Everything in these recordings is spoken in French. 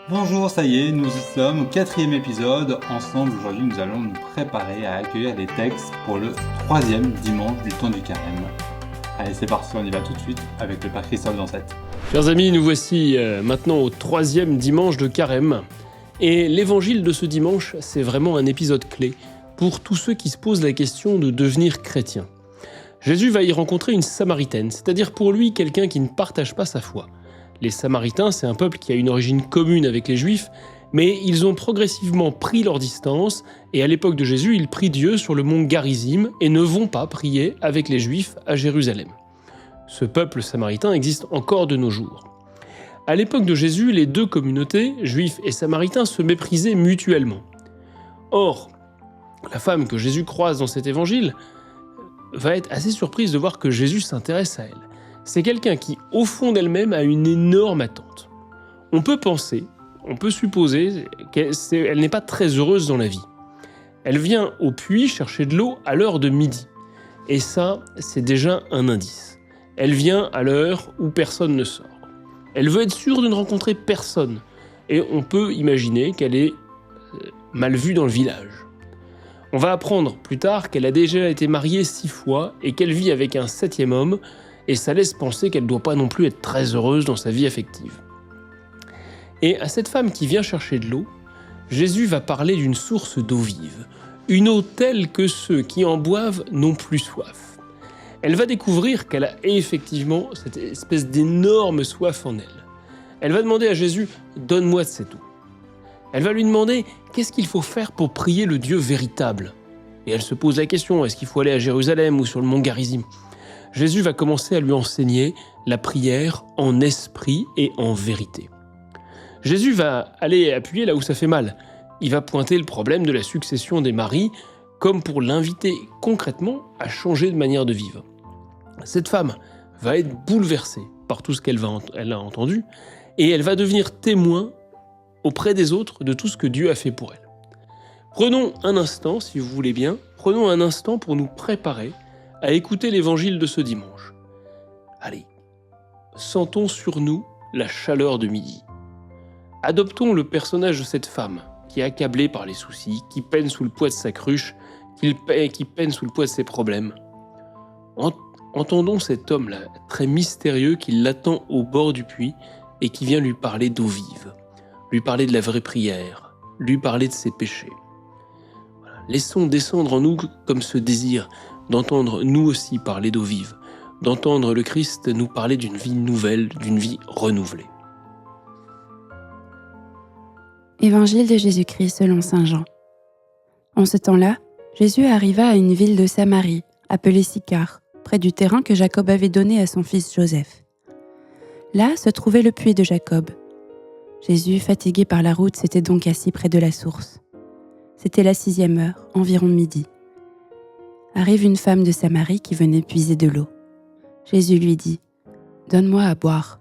Bonjour, ça y est, nous y sommes au 4e épisode. Ensemble, aujourd'hui, nous allons nous préparer à accueillir les textes pour le 3e dimanche du temps du carême. Allez, c'est parti, on y va tout de suite avec le Père Christophe Dansette. Chers amis, nous voici maintenant au 3e dimanche de carême. Et l'évangile de ce dimanche, c'est vraiment un épisode clé pour tous ceux qui se posent la question de devenir chrétien. Jésus va y rencontrer une Samaritaine, c'est-à-dire pour lui quelqu'un qui ne partage pas sa foi. Les Samaritains, c'est un peuple qui a une origine commune avec les Juifs, mais ils ont progressivement pris leur distance, et à l'époque de Jésus, ils prient Dieu sur le mont Garizim et ne vont pas prier avec les Juifs à Jérusalem. Ce peuple samaritain existe encore de nos jours. À l'époque de Jésus, les deux communautés, Juifs et Samaritains, se méprisaient mutuellement. Or, la femme que Jésus croise dans cet évangile va être assez surprise de voir que Jésus s'intéresse à elle. C'est quelqu'un qui, au fond d'elle-même, a une énorme attente. On peut supposer qu'elle n'est pas très heureuse dans la vie. Elle vient au puits chercher de l'eau à l'heure de midi. Et ça, c'est déjà un indice. Elle vient à l'heure où personne ne sort. Elle veut être sûre de ne rencontrer personne. Et on peut imaginer qu'elle est mal vue dans le village. On va apprendre plus tard qu'elle a déjà été mariée 6 fois et qu'elle vit avec un 7e homme, et ça laisse penser qu'elle ne doit pas non plus être très heureuse dans sa vie affective. Et à cette femme qui vient chercher de l'eau, Jésus va parler d'une source d'eau vive, une eau telle que ceux qui en boivent n'ont plus soif. Elle va découvrir qu'elle a effectivement cette espèce d'énorme soif en elle. Elle va demander à Jésus « Donne-moi de cette eau ». Elle va lui demander qu'est-ce qu'il faut faire pour prier le Dieu véritable. Et elle se pose la question, est-ce qu'il faut aller à Jérusalem ou sur le mont Garizim ? Jésus va commencer à lui enseigner la prière en esprit et en vérité. Jésus va aller appuyer là où ça fait mal. Il va pointer le problème de la succession des maris comme pour l'inviter concrètement à changer de manière de vivre. Cette femme va être bouleversée par tout ce qu'elle a entendu et elle va devenir témoin auprès des autres de tout ce que Dieu a fait pour elle. Prenons un instant, si vous voulez bien, pour nous préparer à écouter l'évangile de ce dimanche. Allez, sentons sur nous la chaleur de midi. Adoptons le personnage de cette femme qui est accablée par les soucis, qui peine sous le poids de sa cruche, qui peine sous le poids de ses problèmes. Entendons cet homme-là, très mystérieux, qui l'attend au bord du puits et qui vient lui parler d'eau vive, lui parler de la vraie prière, lui parler de ses péchés. Voilà. Laissons descendre en nous comme ce désir d'entendre nous aussi parler d'eau vive, d'entendre le Christ nous parler d'une vie nouvelle, d'une vie renouvelée. Évangile de Jésus-Christ selon saint Jean. En ce temps-là, Jésus arriva à une ville de Samarie, appelée Sychar, près du terrain que Jacob avait donné à son fils Joseph. Là se trouvait le puits de Jacob. Jésus, fatigué par la route, s'était donc assis près de la source. C'était la 6e heure, environ midi. Arrive une femme de Samarie qui venait puiser de l'eau. Jésus lui dit « Donne-moi à boire ».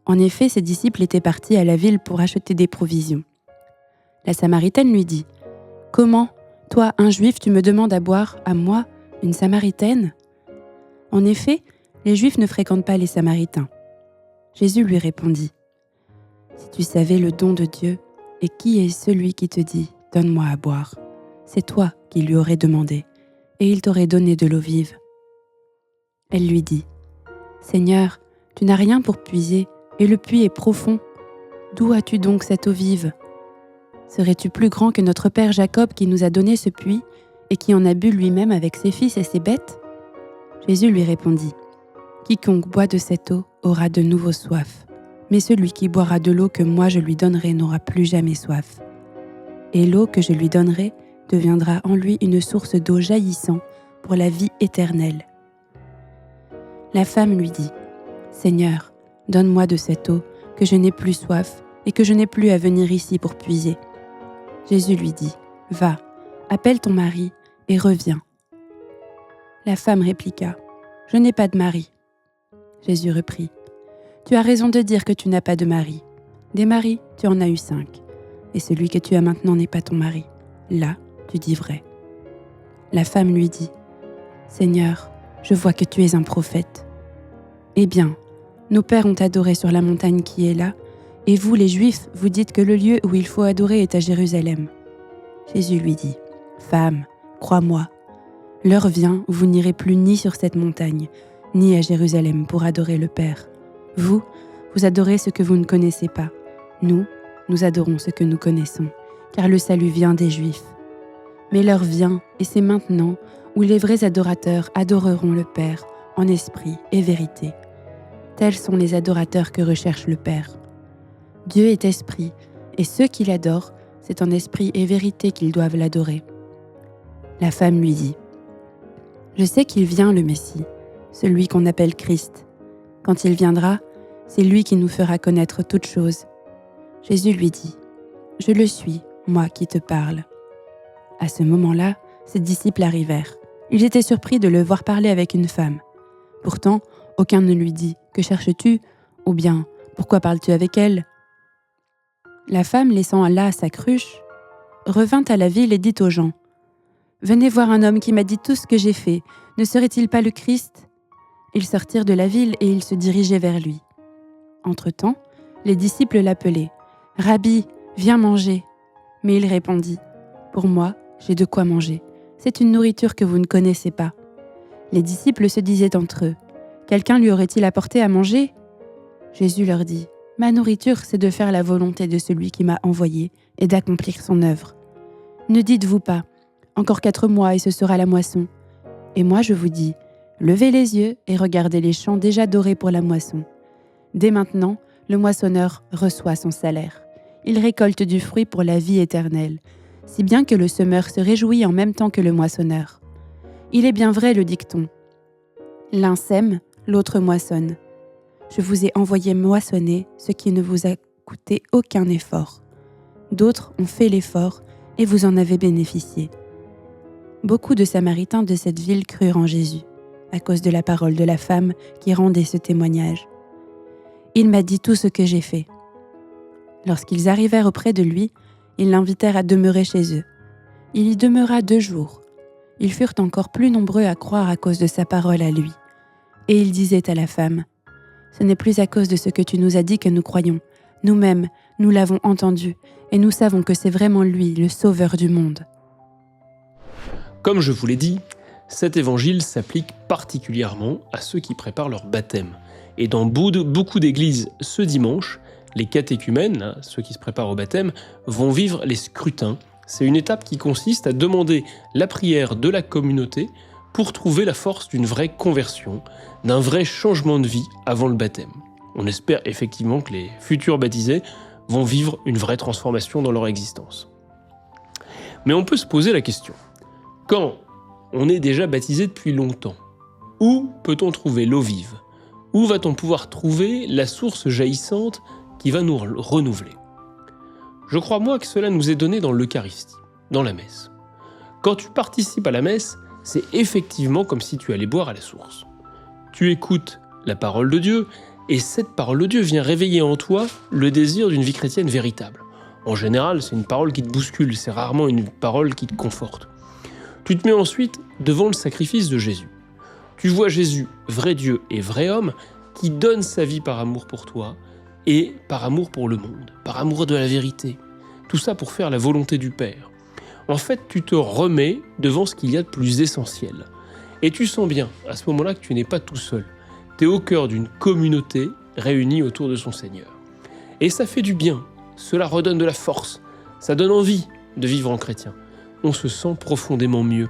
En effet, ses disciples étaient partis à la ville pour acheter des provisions. La Samaritaine lui dit « Comment, toi, un Juif, tu me demandes à boire, à moi, une Samaritaine ?» En effet, les Juifs ne fréquentent pas les Samaritains. Jésus lui répondit « Si tu savais le don de Dieu, et qui est celui qui te dit « Donne-moi à boire », c'est toi qui lui aurais demandé, et il t'aurait donné de l'eau vive. » Elle lui dit « Seigneur, tu n'as rien pour puiser, et le puits est profond. D'où as-tu donc cette eau vive ? Serais-tu plus grand que notre père Jacob qui nous a donné ce puits, et qui en a bu lui-même avec ses fils et ses bêtes ?» Jésus lui répondit « Quiconque boit de cette eau aura de nouveau soif, mais celui qui boira de l'eau que moi je lui donnerai n'aura plus jamais soif. Et l'eau que je lui donnerai deviendra en lui une source d'eau jaillissant pour la vie éternelle. » La femme lui dit « Seigneur, donne-moi de cette eau, que je n'ai plus soif et que je n'ai plus à venir ici pour puiser. » Jésus lui dit « Va, appelle ton mari et reviens. » La femme répliqua « Je n'ai pas de mari. » Jésus reprit « Tu as raison de dire que tu n'as pas de mari. Des maris, tu en as eu 5, et celui que tu as maintenant n'est pas ton mari. Là, tu dis vrai. » La femme lui dit « Seigneur, je vois que tu es un prophète. » Eh bien, nos pères ont adoré sur la montagne qui est là, Et vous, les Juifs, vous dites que le lieu où il faut adorer est à Jérusalem. » Jésus lui dit, « Femme, crois-moi, l'heure vient où vous n'irez plus ni sur cette montagne, ni à Jérusalem pour adorer le Père. Vous adorez ce que vous ne connaissez pas. Nous adorons ce que nous connaissons, car le salut vient des Juifs. Mais l'heure vient, et c'est maintenant, où les vrais adorateurs adoreront le Père en esprit et vérité. Tels sont les adorateurs que recherche le Père. Dieu est esprit, et ceux qui l'adorent, c'est en esprit et vérité qu'ils doivent l'adorer. » La femme lui dit, « Je sais qu'il vient le Messie, celui qu'on appelle Christ. Quand il viendra, c'est lui qui nous fera connaître toutes choses. » Jésus lui dit, « Je le suis, moi qui te parle. » À ce moment-là, ses disciples arrivèrent. Ils étaient surpris de le voir parler avec une femme. Pourtant, aucun ne lui dit « Que cherches-tu » ou bien « Pourquoi parles-tu avec elle ?» La femme, laissant là sa cruche, revint à la ville et dit aux gens, « Venez voir un homme qui m'a dit tout ce que j'ai fait. Ne serait-il pas le Christ ?» Ils sortirent de la ville et ils se dirigeaient vers lui. Entre-temps, les disciples l'appelaient, « Rabbi, viens manger. » Mais il répondit, « Pour moi, j'ai de quoi manger. C'est une nourriture que vous ne connaissez pas. » Les disciples se disaient entre eux, « Quelqu'un lui aurait-il apporté à manger ?» Jésus leur dit, « Ma nourriture, c'est de faire la volonté de celui qui m'a envoyé et d'accomplir son œuvre. Ne dites-vous pas, encore 4 mois et ce sera la moisson. Et moi je vous dis, levez les yeux et regardez les champs déjà dorés pour la moisson. Dès maintenant, le moissonneur reçoit son salaire. Il récolte du fruit pour la vie éternelle, si bien que le semeur se réjouit en même temps que le moissonneur. Il est bien vrai le dicton. L'un sème, l'autre moissonne. Je vous ai envoyé moissonner ce qui ne vous a coûté aucun effort. D'autres ont fait l'effort et vous en avez bénéficié. » Beaucoup de Samaritains de cette ville crurent en Jésus, à cause de la parole de la femme qui rendait ce témoignage. « Il m'a dit tout ce que j'ai fait. » Lorsqu'ils arrivèrent auprès de lui, ils l'invitèrent à demeurer chez eux. Il y demeura 2 jours. Ils furent encore plus nombreux à croire à cause de sa parole à lui. Et il disait à la femme, « Ce n'est plus à cause de ce que tu nous as dit que nous croyons. Nous-mêmes, nous l'avons entendu, et nous savons que c'est vraiment lui, le Sauveur du monde. » Comme je vous l'ai dit, cet évangile s'applique particulièrement à ceux qui préparent leur baptême. Et dans beaucoup d'églises ce dimanche, les catéchumènes, ceux qui se préparent au baptême, vont vivre les scrutins. C'est une étape qui consiste à demander la prière de la communauté pour trouver la force d'une vraie conversion, d'un vrai changement de vie avant le baptême. On espère effectivement que les futurs baptisés vont vivre une vraie transformation dans leur existence. Mais on peut se poser la question, quand on est déjà baptisé depuis longtemps, où peut-on trouver l'eau vive ? Où va-t-on pouvoir trouver la source jaillissante qui va nous renouveler ? Je crois, moi, que cela nous est donné dans l'Eucharistie, dans la messe. Quand tu participes à la messe, c'est effectivement comme si tu allais boire à la source. Tu écoutes la parole de Dieu, et cette parole de Dieu vient réveiller en toi le désir d'une vie chrétienne véritable. En général, c'est une parole qui te bouscule, c'est rarement une parole qui te conforte. Tu te mets ensuite devant le sacrifice de Jésus. Tu vois Jésus, vrai Dieu et vrai homme, qui donne sa vie par amour pour toi et par amour pour le monde, par amour de la vérité. Tout ça pour faire la volonté du Père. En fait, tu te remets devant ce qu'il y a de plus essentiel. Et tu sens bien, à ce moment-là, que tu n'es pas tout seul. Tu es au cœur d'une communauté réunie autour de son Seigneur. Et ça fait du bien, cela redonne de la force, ça donne envie de vivre en chrétien. On se sent profondément mieux.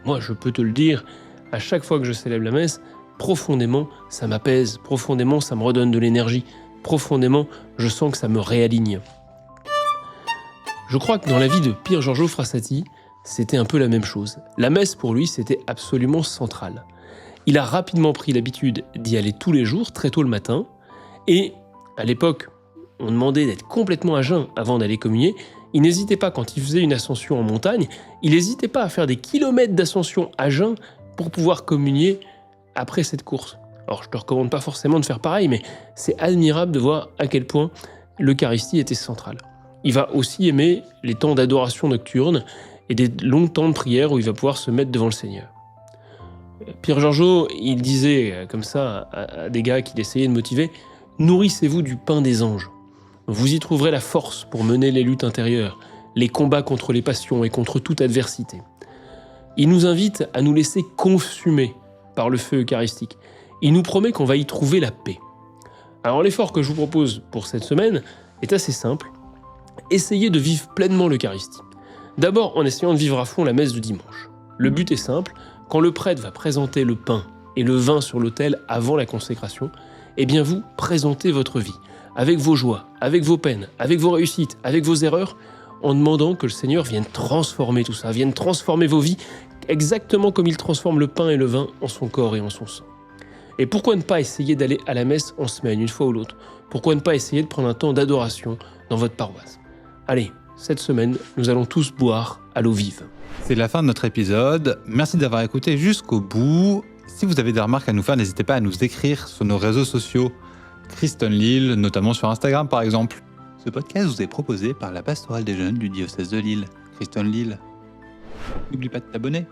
Moi, je peux te le dire, à chaque fois que je célèbre la messe, profondément, ça m'apaise, profondément, ça me redonne de l'énergie, profondément, je sens que ça me réaligne. Je crois que dans la vie de Pier Giorgio Frassati, c'était un peu la même chose. La messe, pour lui, c'était absolument central. Il a rapidement pris l'habitude d'y aller tous les jours, très tôt le matin, et à l'époque, on demandait d'être complètement à jeun avant d'aller communier. Il n'hésitait pas, quand il faisait une ascension en montagne, il n'hésitait pas à faire des kilomètres d'ascension à jeun pour pouvoir communier après cette course. Alors je ne te recommande pas forcément de faire pareil, mais c'est admirable de voir à quel point l'Eucharistie était centrale. Il va aussi aimer les temps d'adoration nocturne et des longs temps de prière où il va pouvoir se mettre devant le Seigneur. Pier Giorgio, il disait comme ça à des gars qu'il essayait de motiver, « Nourrissez-vous du pain des anges ». Vous y trouverez la force pour mener les luttes intérieures, les combats contre les passions et contre toute adversité. Il nous invite à nous laisser consumer par le feu eucharistique. Il nous promet qu'on va y trouver la paix. Alors l'effort que je vous propose pour cette semaine est assez simple. Essayez de vivre pleinement l'Eucharistie. D'abord en essayant de vivre à fond la messe du dimanche. Le but est simple, quand le prêtre va présenter le pain et le vin sur l'autel avant la consécration, eh bien vous présentez votre vie, avec vos joies, avec vos peines, avec vos réussites, avec vos erreurs, en demandant que le Seigneur vienne transformer tout ça, vienne transformer vos vies, exactement comme il transforme le pain et le vin en son corps et en son sang. Et pourquoi ne pas essayer d'aller à la messe en semaine, une fois ou l'autre? Pourquoi ne pas essayer de prendre un temps d'adoration dans votre paroisse? Allez, cette semaine, nous allons tous boire à l'eau vive. C'est la fin de notre épisode. Merci d'avoir écouté jusqu'au bout. Si vous avez des remarques à nous faire, n'hésitez pas à nous écrire sur nos réseaux sociaux. Kristen Lille, notamment sur Instagram par exemple. Ce podcast vous est proposé par la pastorale des jeunes du diocèse de Lille, Kristen Lille. N'oublie pas de t'abonner.